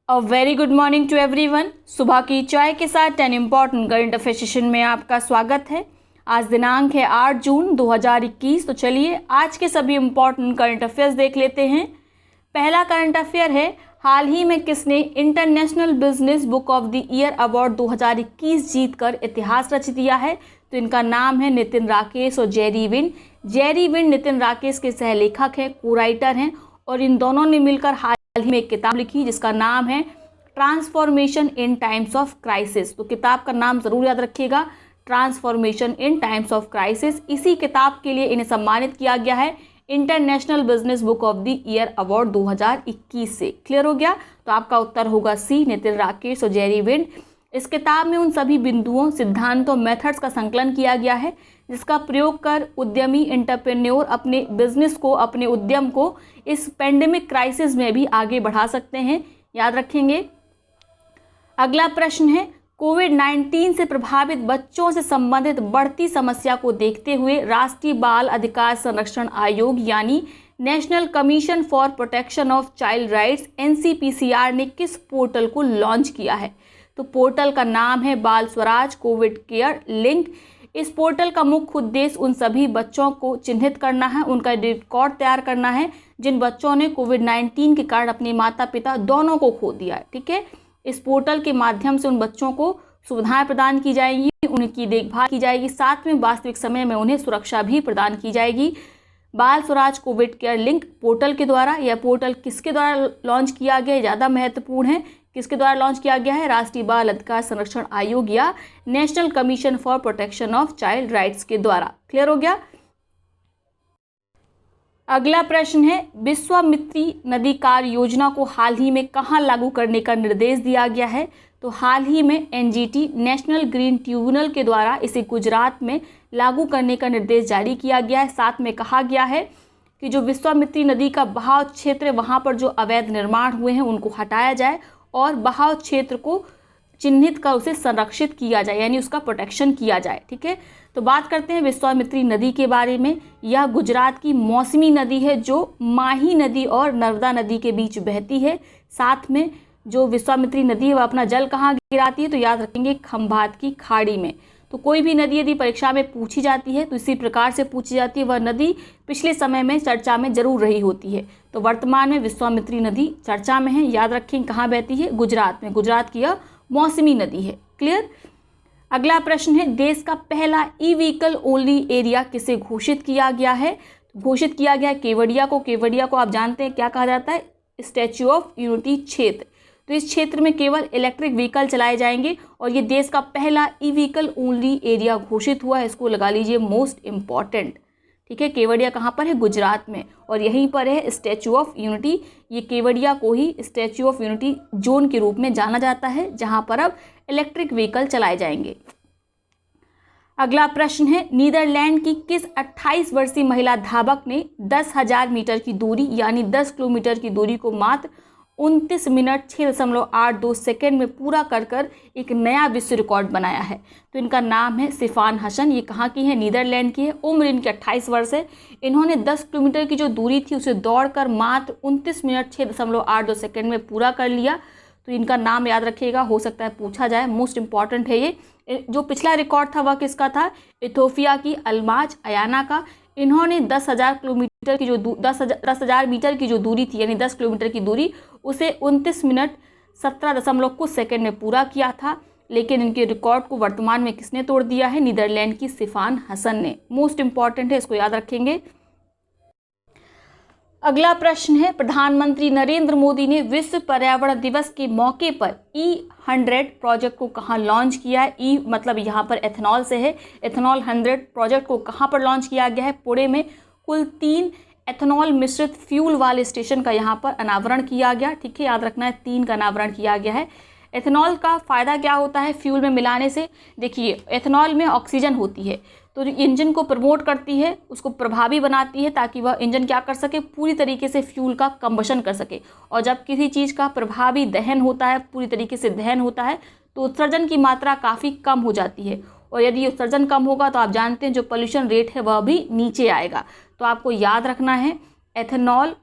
A very good morning to everyone. सुबह की चाय के साथ 10 इम्पॉर्टेंट करंट अफेयर सेशन में आपका स्वागत है। आज दिनांक है 8 जून 2021। तो चलिए आज के सभी इम्पॉर्टेंट करंट अफेयर्स देख लेते हैं। पहला करंट अफेयर है, हाल ही में किसने international business book of the year award 2021 जीतकर इतिहास रच दिया है? तो इनका नाम है नितिन राकेश और Jerry win. Jerry win Nitin Rakesh के सहलेखक हैं, को राइटर हैं और इन दोनों ने मिलकर हाल ही में एक किताब लिखी जिसका नाम है transformation in times of crisis. तो किताब का नाम जरूर याद रखिएगा, transformation in times of crisis. इसी किताब के लिए इन्हें सम्मानित किया गया है international business book of the year award 2021 से। क्लियर हो गया? तो आपका उत्तर होगा सी, नितिन राकेश और जेरी विन। इस किताब में उन सभी बिंदुओं, सिद्धांतों, मेथड्स का संकलन किया गया है जिसका प्रयोग कर उद्यमी एंटरप्रेन्योर अपने बिजनेस को, अपने उद्यम को इस पेंडेमिक क्राइसिस में भी आगे बढ़ा सकते हैं। याद रखेंगे। अगला प्रश्न है, कोविड-19 से प्रभावित बच्चों से संबंधित बढ़ती समस्या को देखते हुए राष्ट्रीय बाल अधिकार संरक्षण आयोग यानी national commission for protection of child rights NCPCR ने किस पोर्टल को लॉन्च किया है? तो पोर्टल का नाम है बाल स्वराज कोविड केयर लिंक। इस पोर्टल का मुख्य उद्देश्य उन सभी बच्चों को चिन्हित करना है, उनका रिकॉर्ड तैयार करना है जिन बच्चों ने कोविड-19 के कारण अपने माता पिता दोनों को खो दिया है। ठीक है, इस पोर्टल के माध्यम से उन बच्चों को सुविधाएं प्रदान की जाएंगी, उनकी देखभाल की जाएगी, साथ में वास्तविक समय में उन्हें सुरक्षा भी प्रदान की जाएगी। बाल Swaraj Covid care link portal के द्वारा, यह पोर्टल किसके द्वारा लॉन्च किया गया, ज़्यादा महत्वपूर्ण है, किसके द्वारा लॉन्च किया गया है? राष्ट्रीय बाल अधिकार संरक्षण आयोग या national commission for protection of child rights के द्वारा। क्लियर हो गया? अगला प्रश्न है, विश्वामित्री नदी कार्य योजना को हाल ही में कहां लागू करने का निर्देश दिया गया है? तो हाल ही में NGT नेशनल ग्रीन ट्रिब्यूनल के द्वारा इसे गुजरात में लागू करने का निर्देश जारी किया गया है। साथ में कहा गया है कि जो विश्वामित्री नदी का बहाव क्षेत्र है वहां पर जो अवैध निर्माण हुए हैं उनको हटाया जाए और बहाव क्षेत्र को चिन्हित कर उसे संरक्षित किया जाए, यानी उसका प्रोटेक्शन किया जाए। ठीक है, तो बात करते हैं विश्वामित्री नदी के बारे में। यह गुजरात की मौसमी नदी है जो माही नदी और नर्मदा नदी के बीच बहती है। साथ में जो विश्वामित्री नदी है वह अपना जल कहाँ गिराती है? तो याद रखेंगे खंभात की खाड़ी में। तो कोई भी नदी यदि परीक्षा में पूछी जाती है तो इसी प्रकार से पूछी जाती है, वह नदी पिछले समय में चर्चा में जरूर रही होती है। तो वर्तमान में विश्वामित्री नदी चर्चा में है। याद रखें कहाँ बहती है? गुजरात में। गुजरात की यह मौसमी नदी है। क्लियर? अगला प्रश्न है, देश का पहला ई व्हीकल ओनली एरिया किसे घोषित किया गया है? घोषित किया गया है केवड़िया को। केवड़िया को आप जानते हैं क्या कहा जाता है? स्टैच्यू ऑफ यूनिटी क्षेत्र। तो इस क्षेत्र में केवल इलेक्ट्रिक व्हीकल चलाए जाएंगे और ये देश का पहला ई व्हीकल ओनली एरिया घोषित हुआ है। इसको लगा लीजिए मोस्ट इम्पॉर्टेंट। ठीक है, केवड़िया कहाँ पर है? गुजरात में। और यहीं पर है स्टैच्यू ऑफ यूनिटी। ये केवड़िया को ही स्टैच्यू ऑफ यूनिटी जोन के रूप में जाना जाता है जहाँ पर अब इलेक्ट्रिक व्हीकल चलाए जाएंगे। अगला प्रश्न है, नीदरलैंड की किस 28 वर्षीय महिला धावक ने 10,000 मीटर की दूरी यानी 10 किलोमीटर की दूरी को मात्र 29 मिनट 6.82 सेकेंड में पूरा कर एक नया विश्व रिकॉर्ड बनाया है? तो इनका नाम है सिफान हसन। ये कहाँ की है? नीदरलैंड की है। उम्र इनकी 28 वर्ष है। इन्होंने 10 किलोमीटर की जो दूरी थी उसे दौड़कर मात्र 29 मिनट 6.82 सेकेंड में पूरा कर लिया। तो इनका नाम याद रखिएगा, हो सकता है पूछा जाए, मोस्ट इंपॉर्टेंट है ये। जो पिछला रिकॉर्ड था वह किसका था? इथोपिया की अल्माज अयाना का। इन्होंने 10,000 किलोमीटर की जो 10,000 मीटर की जो दूरी थी यानी 10 किलोमीटर की दूरी उसे 29 मिनट 17 कुछ सेकेंड में पूरा किया था। लेकिन इनके रिकॉर्ड को वर्तमान में किसने तोड़ दिया है? नीदरलैंड की सिफान हसन ने। मोस्ट इंपॉर्टेंट है, इसको याद रखेंगे। अगला प्रश्न है, प्रधानमंत्री नरेंद्र मोदी ने विश्व पर्यावरण दिवस के मौके पर E100 प्रोजेक्ट को कहां लॉन्च किया है? ई मतलब यहां पर एथेनॉल से है। एथेनॉल 100 प्रोजेक्ट को कहां पर लॉन्च किया गया है? पुणे में। कुल 3 एथेनॉल मिश्रित फ्यूल वाले स्टेशन का यहां पर अनावरण किया गया। ठीक है, याद रखना है 3 का अनावरण किया गया है। एथेनॉल का फ़ायदा क्या होता है फ्यूल में मिलाने से? देखिए, एथेनॉल में ऑक्सीजन होती है तो जो इंजन को प्रमोट करती है, उसको प्रभावी बनाती है ताकि वह इंजन क्या कर सके? पूरी तरीके से फ्यूल का कंबशन कर सके। और जब किसी चीज़ का प्रभावी दहन होता है, पूरी तरीके से दहन होता है, तो उत्सर्जन की मात्रा काफ़ी कम हो जाती है। और यदि उत्सर्जन कम होगा तो आप जानते हैं जो पोल्यूशन रेट है वह भी नीचे आएगा। तो आपको याद रखना है एथेनॉल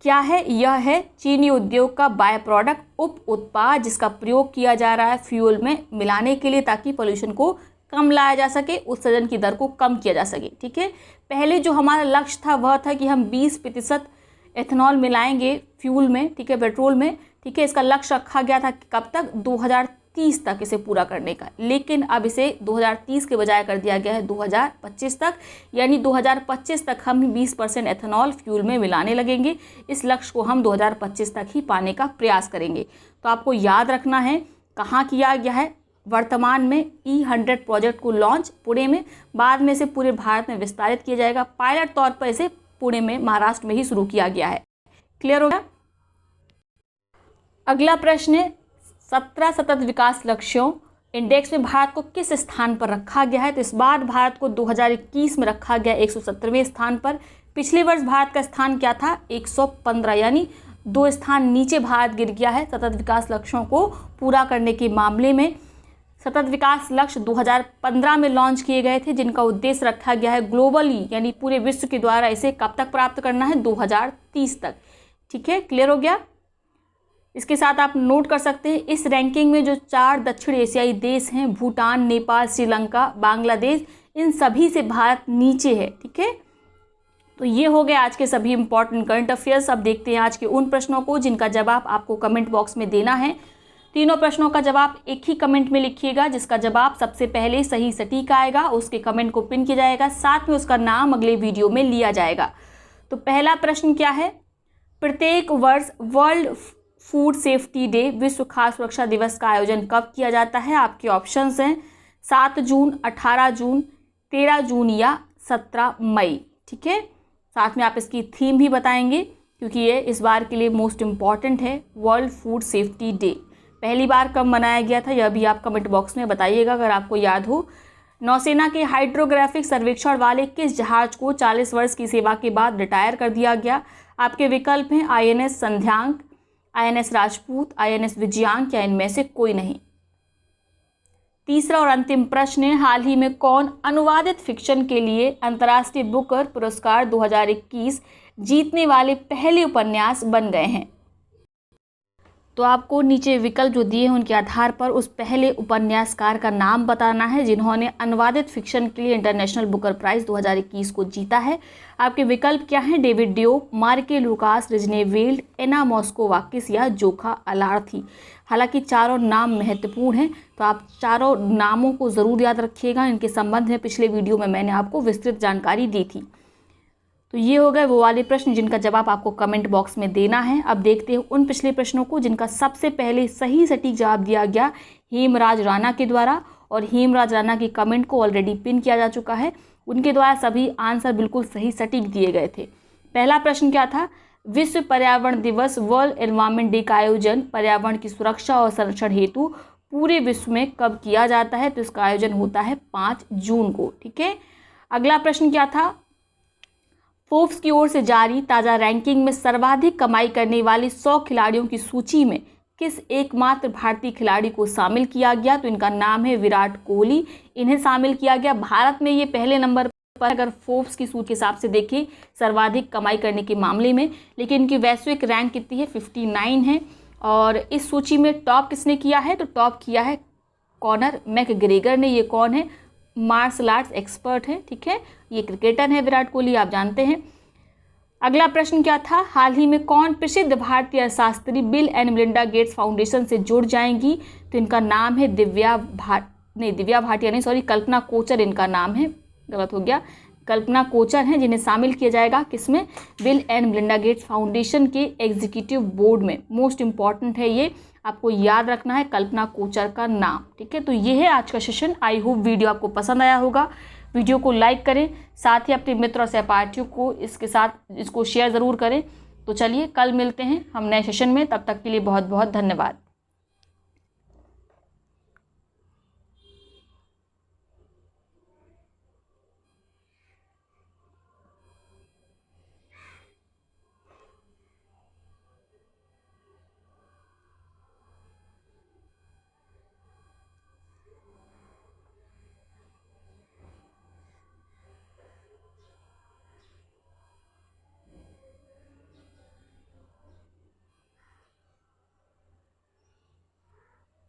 क्या है? यह है चीनी उद्योग का बाय प्रोडक्ट, उप उत्पाद, जिसका प्रयोग किया जा रहा है फ्यूल में मिलाने के लिए ताकि पोल्यूशन को कम लाया जा सके, उत्सर्जन की दर को कम किया जा सके। ठीक है, पहले जो हमारा लक्ष्य था वह था कि हम 20% एथेनॉल मिलाएंगे फ्यूल में, ठीक है, पेट्रोल में। ठीक है, इसका लक्ष्य रखा गया था कब तक? 2030 तक इसे पूरा करने का, लेकिन अब इसे 2030 के बजाय कर दिया गया है 2025 तक, यानी 2025 तक हम 20% एथेनॉल फ्यूल में मिलाने लगेंगे। इस लक्ष्य को हम 2025 तक ही पाने का प्रयास करेंगे। तो आपको याद रखना है कहाँ किया गया है। वर्तमान में E100 प्रोजेक्ट को लॉन्च पुणे में, बाद में इसे पूरे भारत में विस्तारित किया जाएगा। पायलट तौर पर इसे पुणे में, महाराष्ट्र में ही शुरू किया गया है। क्लियर हो गया? अगला प्रश्न है 17 सतत विकास लक्ष्यों इंडेक्स में भारत को किस स्थान पर रखा गया है? तो इस बार भारत को 2021 में रखा गया 117वें स्थान पर। पिछले वर्ष भारत का स्थान क्या था? 115, यानी 2 स्थान नीचे भारत गिर गया है सतत विकास लक्ष्यों को पूरा करने के मामले में। सतत विकास लक्ष्य 2015 में लॉन्च किए गए थे, जिनका उद्देश्य रखा गया है ग्लोबली, यानी पूरे विश्व के द्वारा इसे कब तक प्राप्त करना है? 2030 तक। ठीक है, क्लियर हो गया? इसके साथ आप नोट कर सकते हैं इस रैंकिंग में जो 4 दक्षिण एशियाई देश हैं, भूटान, नेपाल, श्रीलंका, बांग्लादेश, इन सभी से भारत नीचे है। ठीक है, तो ये हो गए आज के सभी इंपॉर्टेंट करंट अफेयर्स। अब देखते हैं आज के उन प्रश्नों को जिनका जवाब आपको कमेंट बॉक्स में देना है। तीनों प्रश्नों का जवाब एक ही कमेंट में लिखिएगा। जिसका जवाब सबसे पहले सही सटीक आएगा उसके कमेंट को पिन किया जाएगा, साथ में उसका नाम अगले वीडियो में लिया जाएगा। तो पहला प्रश्न क्या है? प्रत्येक वर्ष वर्ल्ड फूड सेफ्टी डे, विश्व खाद्य सुरक्षा दिवस का आयोजन कब किया जाता है? आपके ऑप्शंस हैं 7 जून, 18 जून, 13 जून या 17 मई। ठीक है, साथ में आप इसकी थीम भी बताएंगे क्योंकि ये इस बार के लिए मोस्ट इम्पॉर्टेंट है। वर्ल्ड फूड सेफ्टी डे पहली बार कब मनाया गया था, यह भी आप कमेंट बॉक्स में बताइएगा अगर आपको याद हो। नौसेना के हाइड्रोग्राफिक सर्वेक्षण वाले किस जहाज को 40 वर्ष की सेवा के बाद रिटायर कर दिया गया? आपके विकल्प हैं INS संध्यांक, INS राजपूत, INS विजयांक या इनमें से कोई नहीं। तीसरा और अंतिम प्रश्न है हाल ही में कौन अनुवादित फिक्शन के लिए अंतर्राष्ट्रीय बुकर पुरस्कार 2021 जीतने वाले पहले उपन्यास बन गए हैं? तो आपको नीचे विकल्प जो दिए हैं उनके आधार पर उस पहले उपन्यासकार का नाम बताना है जिन्होंने अनुवादित फिक्शन के लिए इंटरनेशनल बुकर प्राइज़ 2021 को जीता है। आपके विकल्प क्या हैं? डेविड डियोप, मार्के लुकास, रिजने वेल्ड, एना मोस्कोवाकिस या जोखा अलार्थी। हालांकि चारों नाम महत्वपूर्ण हैं, तो आप चारों नामों को ज़रूर याद रखिएगा। इनके संबंध में पिछले वीडियो में मैंने आपको विस्तृत जानकारी दी थी। तो ये हो गए वो वाले प्रश्न जिनका जवाब आपको कमेंट बॉक्स में देना है। अब देखते हैं उन पिछले प्रश्नों को जिनका सबसे पहले सही सटीक जवाब दिया गया हेमराज राणा के द्वारा, और हेमराज राणा की कमेंट को ऑलरेडी पिन किया जा चुका है। उनके द्वारा सभी आंसर बिल्कुल सही सटीक दिए गए थे। पहला प्रश्न क्या था? विश्व पर्यावरण दिवस, वर्ल्ड एनवायरनमेंट डे का आयोजन पर्यावरण की सुरक्षा और संरक्षण हेतु पूरे विश्व में कब किया जाता है? तो इसका आयोजन होता है 5 जून को। ठीक है, अगला प्रश्न क्या था? फोर्ब्स की ओर से जारी ताज़ा रैंकिंग में सर्वाधिक कमाई करने वाले 100 खिलाड़ियों की सूची में किस एकमात्र भारतीय खिलाड़ी को शामिल किया गया? तो इनका नाम है विराट कोहली। इन्हें शामिल किया गया। भारत में ये पहले नंबर पर अगर फोर्ब्स की सूची के हिसाब से देखें सर्वाधिक कमाई करने के मामले में, लेकिन इनकी वैश्विक रैंक कितनी है? 59 है। और इस सूची में टॉप किसने किया है? तो टॉप किया है कॉनर मैकग्रेगर ने। ये कौन है? मार्शल आर्ट्स एक्सपर्ट है। ठीक है, ये क्रिकेटर है विराट कोहली, आप जानते हैं। अगला प्रश्न क्या था? हाल ही में कौन प्रसिद्ध भारतीय अर्थशास्त्री bill and Melinda Gates foundation से जुड़ जाएंगी? तो इनका नाम है कल्पना कोचर इनका नाम है। गलत हो गया, कल्पना कोचर हैं जिन्हें शामिल किया जाएगा किसमें? Bill and Melinda Gates foundation के एग्जीक्यूटिव बोर्ड में। मोस्ट इंपॉर्टेंट है ये, आपको याद रखना है कल्पना कोचर का नाम। ठीक है, तो ये है आज का सेशन। आई होप वीडियो आपको पसंद आया होगा। वीडियो को लाइक करें, साथ ही अपने मित्र और सहपाठियों को इसको शेयर ज़रूर करें। तो चलिए कल मिलते हैं हम नए सेशन में, तब तक के लिए बहुत बहुत धन्यवाद।